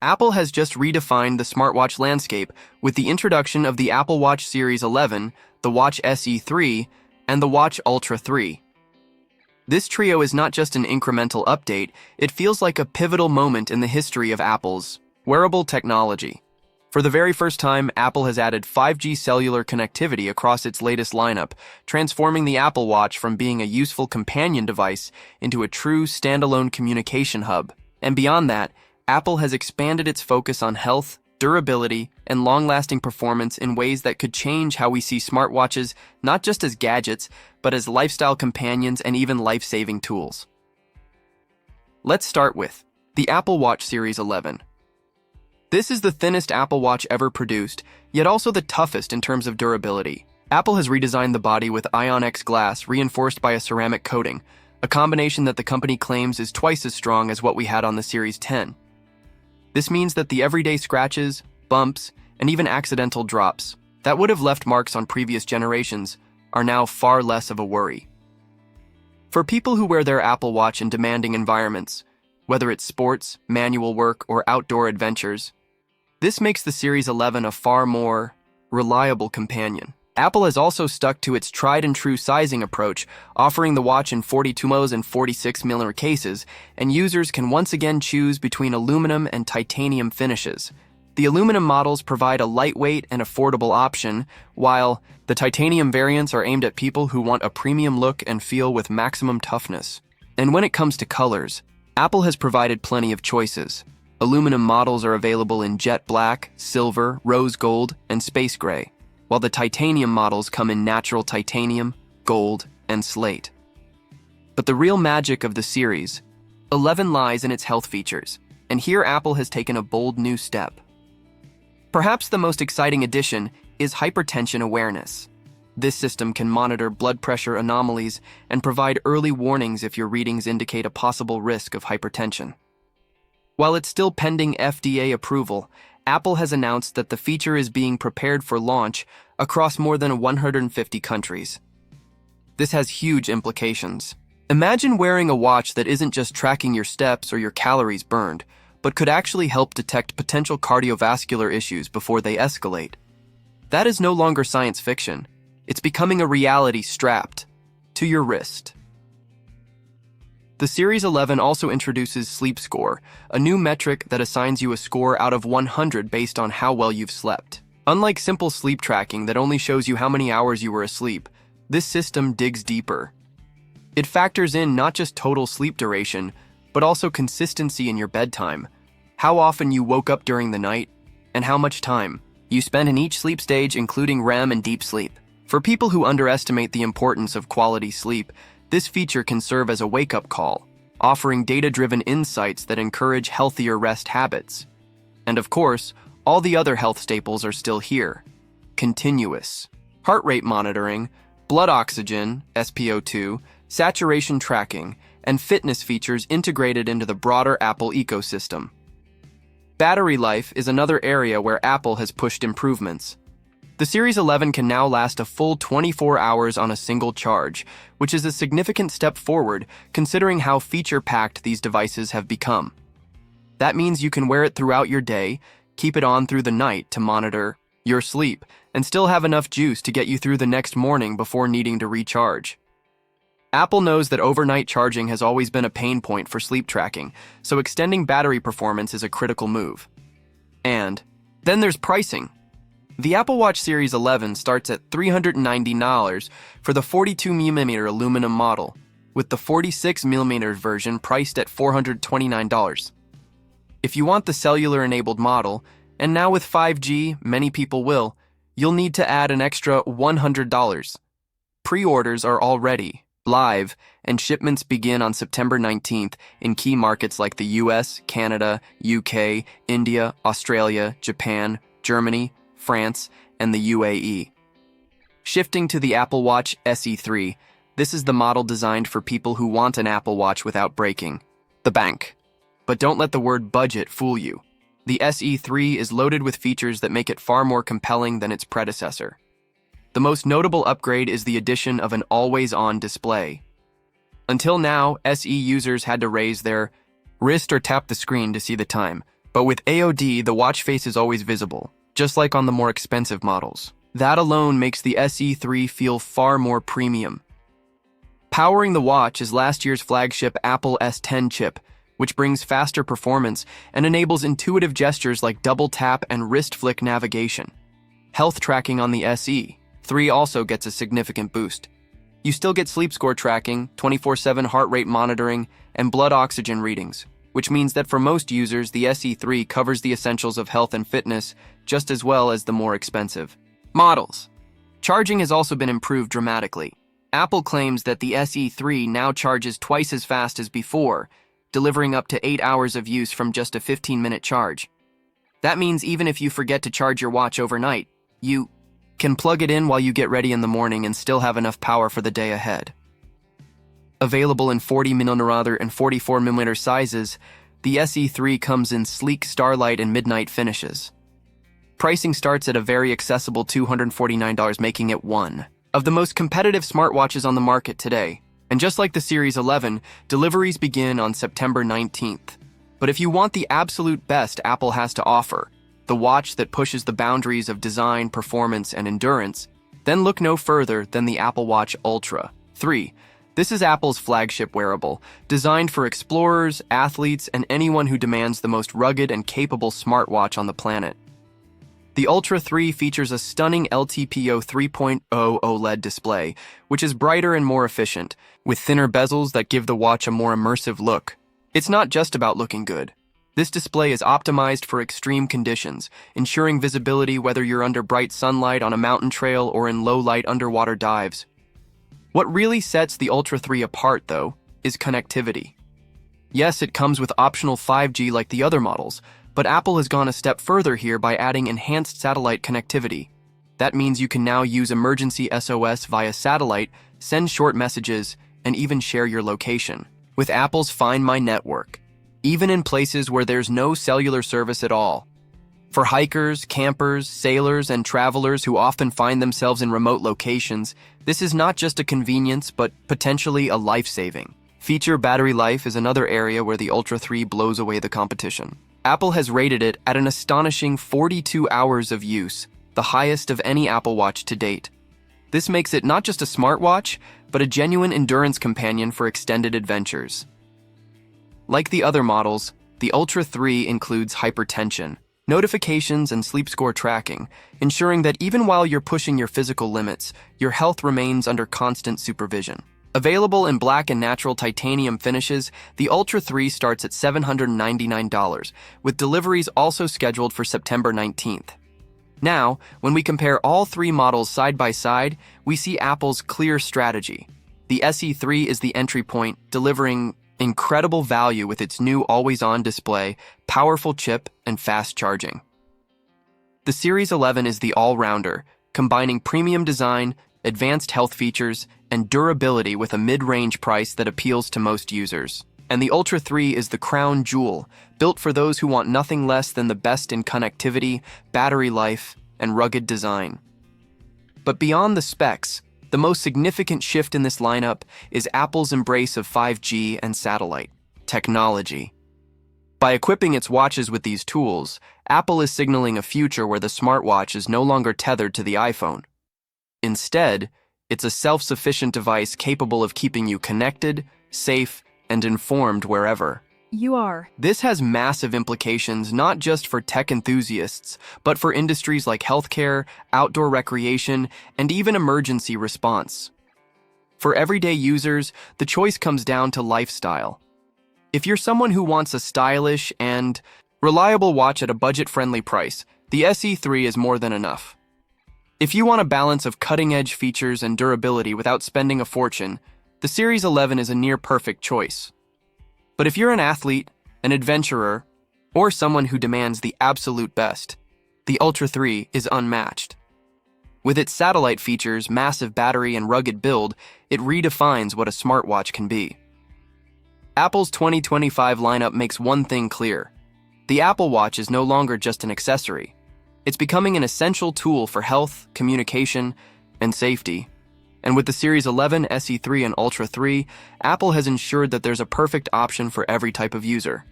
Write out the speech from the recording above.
Apple has just redefined the smartwatch landscape with the introduction of the Apple Watch Series 11, the Watch SE 3, and the Watch Ultra 3. This trio is not just an incremental update, it feels like a pivotal moment in the history of Apple's wearable technology. For the very first time, Apple has added 5G cellular connectivity across its latest lineup, transforming the Apple Watch from being a useful companion device into a true standalone communication hub. And beyond that, Apple has expanded its focus on health, durability, and long-lasting performance in ways that could change how we see smartwatches not just as gadgets, but as lifestyle companions and even life-saving tools. Let's start with the Apple Watch Series 11. This is the thinnest Apple Watch ever produced, yet also the toughest in terms of durability. Apple has redesigned the body with Ion-X glass reinforced by a ceramic coating, a combination that the company claims is twice as strong as what we had on the Series 10. This means that the everyday scratches, bumps, and even accidental drops that would have left marks on previous generations are now far less of a worry. For people who wear their Apple Watch in demanding environments, whether it's sports, manual work, or outdoor adventures, this makes the Series 11 a far more reliable companion. Apple has also stuck to its tried-and-true sizing approach, offering the watch in 42mm and 46mm cases, and users can once again choose between aluminum and titanium finishes. The aluminum models provide a lightweight and affordable option, while the titanium variants are aimed at people who want a premium look and feel with maximum toughness. And when it comes to colors, Apple has provided plenty of choices. Aluminum models are available in jet black, silver, rose gold, and space gray, while the titanium models come in natural titanium, gold, and slate. But the real magic of the Series 11 lies in its health features, and here Apple has taken a bold new step. Perhaps the most exciting addition is hypertension awareness. This system can monitor blood pressure anomalies and provide early warnings if your readings indicate a possible risk of hypertension. While it's still pending FDA approval, Apple has announced that the feature is being prepared for launch across more than 150 countries. This has huge implications. Imagine wearing a watch that isn't just tracking your steps or your calories burned, but could actually help detect potential cardiovascular issues before they escalate. That is no longer science fiction. It's becoming a reality strapped to your wrist. The Series 11 also introduces Sleep Score, a new metric that assigns you a score out of 100 based on how well you've slept. Unlike simple sleep tracking that only shows you how many hours you were asleep, this system digs deeper. It factors in not just total sleep duration, but also consistency in your bedtime, how often you woke up during the night, and how much time you spent in each sleep stage, including REM and deep sleep. For people who underestimate the importance of quality sleep, this feature can serve as a wake-up call, offering data-driven insights that encourage healthier rest habits. And of course, all the other health staples are still here. Continuous heart rate monitoring, blood oxygen, SpO2, saturation tracking, and fitness features integrated into the broader Apple ecosystem. Battery life is another area where Apple has pushed improvements. The Series 11 can now last a full 24 hours on a single charge, which is a significant step forward considering how feature-packed these devices have become. That means you can wear it throughout your day, keep it on through the night to monitor your sleep, and still have enough juice to get you through the next morning before needing to recharge. Apple knows that overnight charging has always been a pain point for sleep tracking, so extending battery performance is a critical move. And then there's pricing. The Apple Watch Series 11 starts at $390 for the 42mm aluminum model, with the 46mm version priced at $429. If you want the cellular-enabled model, and now with 5G, many people will, you'll need to add an extra $100. Pre-orders are already live, and shipments begin on September 19th in key markets like the US, Canada, UK, India, Australia, Japan, Germany, France, and the UAE. Shifting to the Apple Watch SE 3, this is the model designed for people who want an Apple Watch without breaking the bank. But don't let the word budget fool you. The SE 3 is loaded with features that make it far more compelling than its predecessor. The most notable upgrade is the addition of an always-on display. Until now, SE users had to raise their wrist or tap the screen to see the time, But with AOD, the watch face is always visible, just like on the more expensive models. That alone makes the SE3 feel far more premium. Powering the watch is last year's flagship Apple S10 chip, which brings faster performance and enables intuitive gestures like double tap and wrist flick navigation. Health tracking on the SE3 also gets a significant boost. You still get sleep score tracking, 24/7 heart rate monitoring, and blood oxygen readings, which means that for most users, the SE3 covers the essentials of health and fitness just as well as the more expensive models. Charging has also been improved dramatically. Apple claims that the SE3 now charges twice as fast as before, delivering up to 8 hours of use from just a 15-minute charge. That means even if you forget to charge your watch overnight, you can plug it in while you get ready in the morning and still have enough power for the day ahead. Available in 40mm and 44mm sizes, the SE3 comes in sleek starlight and midnight finishes. Pricing starts at a very accessible $249, making it one of the most competitive smartwatches on the market today. And just like the Series 11, deliveries begin on September 19th. But if you want the absolute best Apple has to offer, the watch that pushes the boundaries of design, performance, and endurance, then look no further than the Apple Watch Ultra 3. This is Apple's flagship wearable, designed for explorers, athletes, and anyone who demands the most rugged and capable smartwatch on the planet. The Ultra 3 features a stunning LTPO 3.0 OLED display, which is brighter and more efficient, with thinner bezels that give the watch a more immersive look. It's not just about looking good. This display is optimized for extreme conditions, ensuring visibility whether you're under bright sunlight on a mountain trail or in low-light underwater dives. What really sets the Ultra 3 apart, though, is connectivity. Yes, it comes with optional 5G like the other models, but Apple has gone a step further here by adding enhanced satellite connectivity. That means you can now use emergency SOS via satellite, send short messages, and even share your location with Apple's Find My network, even in places where there's no cellular service at all. For hikers, campers, sailors, and travelers who often find themselves in remote locations, this is not just a convenience, but potentially a life-saving feature. Battery life is another area where the Ultra 3 blows away the competition. Apple has rated it at an astonishing 42 hours of use, the highest of any Apple Watch to date. This makes it not just a smartwatch, but a genuine endurance companion for extended adventures. Like the other models, the Ultra 3 includes hypertension, notifications, and sleep score tracking, ensuring that even while you're pushing your physical limits, your health remains under constant supervision. Available in black and natural titanium finishes, the Ultra 3 starts at $799, with deliveries also scheduled for September 19th. Now, when we compare all three models side by side, we see Apple's clear strategy. The SE3 is the entry point, delivering incredible value with its new always-on display, powerful chip, and fast charging. The Series 11 is the all-rounder, combining premium design, advanced health features, and durability with a mid-range price that appeals to most users. And the Ultra 3 is the crown jewel, built for those who want nothing less than the best in connectivity, battery life, and rugged design. But beyond the specs, the most significant shift in this lineup is Apple's embrace of 5G and satellite technology. By equipping its watches with these tools, Apple is signaling a future where the smartwatch is no longer tethered to the iPhone. Instead, it's a self-sufficient device capable of keeping you connected, safe, and informed wherever you are. This has massive implications not just for tech enthusiasts, but for industries like healthcare, outdoor recreation, and even emergency response. For everyday users, the choice comes down to lifestyle. If you're someone who wants a stylish and reliable watch at a budget-friendly price, the SE3 is more than enough. If you want a balance of cutting-edge features and durability without spending a fortune, the Series 11 is a near-perfect choice. But if you're an athlete, an adventurer, or someone who demands the absolute best, the Ultra 3 is unmatched. With its satellite features, massive battery, and rugged build, it redefines what a smartwatch can be. Apple's 2025 lineup makes one thing clear. The Apple Watch is no longer just an accessory. It's becoming an essential tool for health, communication, and safety. And with the Series 11, SE3, and Ultra 3, Apple has ensured that there's a perfect option for every type of user.